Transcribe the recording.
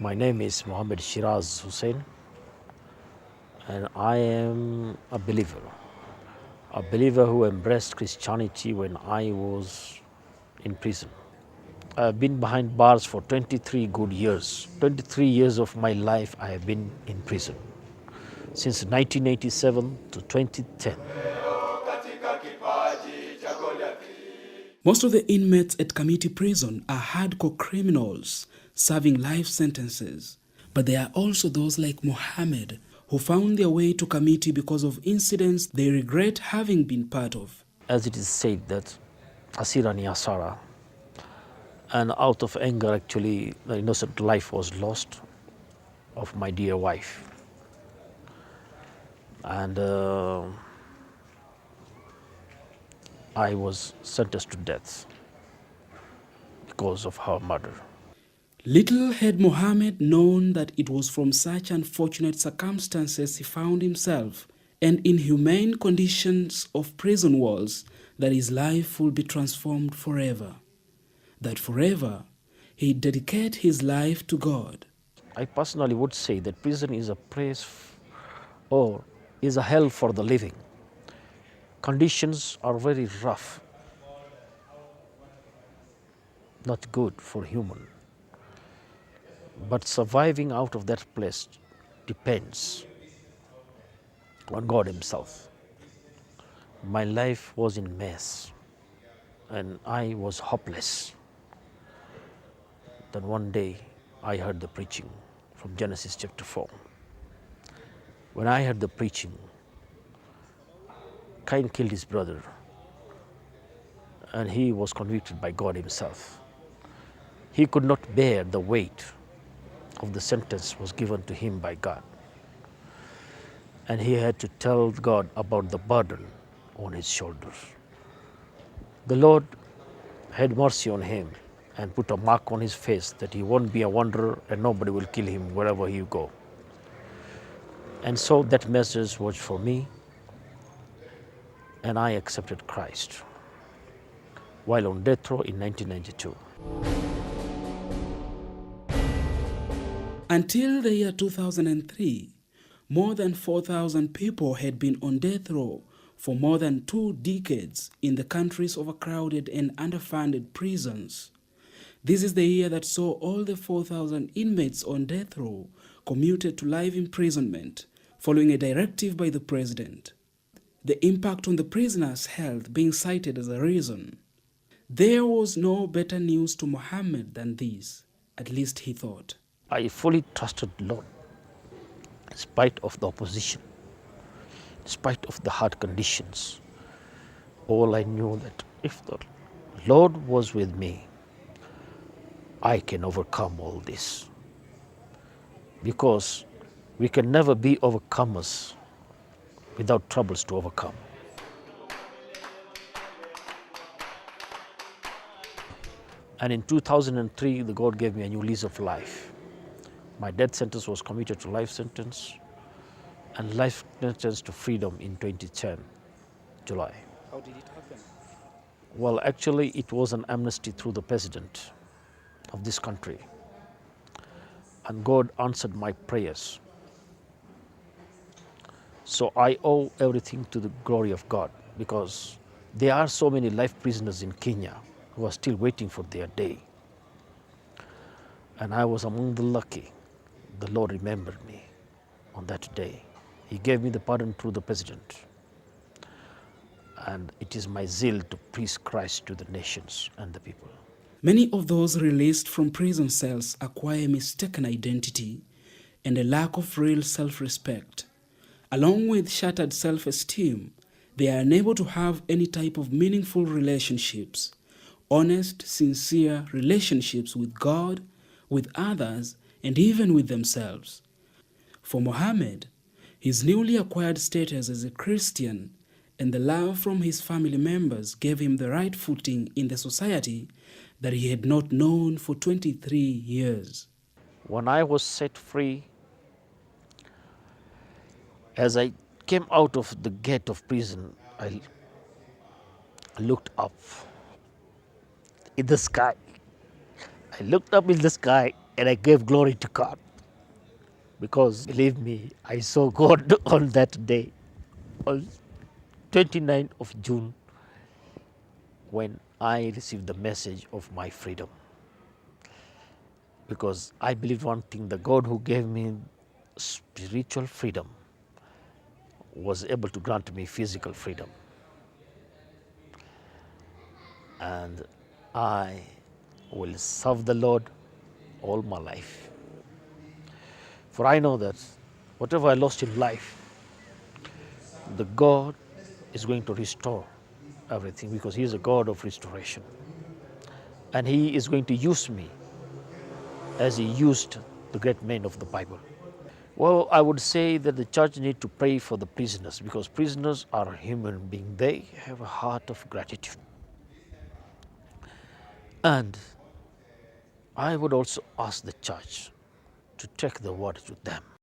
My name is Mohammed Shiraz Hussein, and I am a believer who embraced Christianity when I was in prison. I've been behind bars for 23 good years. 23 years of my life I have been in prison, since 1987 to 2010. Most of the inmates at Kamiti Prison are hardcore criminals serving life sentences. But there are also those like Mohammed who found their way to Kamiti because of incidents they regret having been part of. As it is said that Asira ni Asara, and out of anger actually the innocent life was lost of my dear wife. And I was sentenced to death because of her murder. Little had Mohammed known that it was from such unfortunate circumstances he found himself and inhumane conditions of prison walls that his life would be transformed forever. That forever he'd dedicate his life to God. I personally would say that prison is a place or is a hell for the living. Conditions are very rough, not good for human. But surviving out of that place depends on God Himself. My life was in mess and I was hopeless. Then one day I heard the preaching from Genesis chapter 4. When I heard the preaching, Cain killed his brother and he was convicted by God Himself. He could not bear the weight of the sentence was given to him by God. And he had to tell God about the burden on his shoulders. The Lord had mercy on him and put a mark on his face that he won't be a wanderer and nobody will kill him wherever he go. And so that message was for me, and I accepted Christ while on death row in 1992. Until the year 2003, more than 4,000 people had been on death row for more than 2 decades in the country's overcrowded and underfunded prisons. This is the year that saw all the 4,000 inmates on death row commuted to life imprisonment following a directive by the president. The impact on the prisoners' health being cited as a reason. There was no better news to Mohammed than this, at least he thought. I fully trusted the Lord in spite of the opposition, in spite of the hard conditions. All I knew that if the Lord was with me, I can overcome all this. Because we can never be overcomers without troubles to overcome. And in 2003, the God gave me a new lease of life. My death sentence was commuted to life sentence, and life sentence to freedom in 2010, July. How did it happen? Well, actually, it was an amnesty through the president of this country. And God answered my prayers. So I owe everything to the glory of God, because there are so many life prisoners in Kenya who are still waiting for their day. And I was among the lucky. The Lord remembered me on that day. He gave me the pardon through the president. And it is my zeal to preach Christ to the nations and the people. Many of those released from prison cells acquire mistaken identity and a lack of real self-respect. Along with shattered self-esteem, they are unable to have any type of meaningful relationships, honest, sincere relationships with God, with others, and even with themselves. For Mohammed, his newly acquired status as a Christian and the love from his family members gave him the right footing in the society that he had not known for 23 years. When I was set free, as I came out of the gate of prison, I looked up in the sky. I looked up in the sky And I gave glory to God because, believe me, I saw God on that day, on 29th of June, when I received the message of my freedom. Because I believe one thing, the God who gave me spiritual freedom was able to grant me physical freedom. And I will serve the Lord all my life. For I know that whatever I lost in life, the God is going to restore everything, because He is a God of restoration. And He is going to use me as He used the great men of the Bible. Well, I would say that the church needs to pray for the prisoners, because prisoners are human beings. They have a heart of gratitude. And I would also ask the church to take the word to them.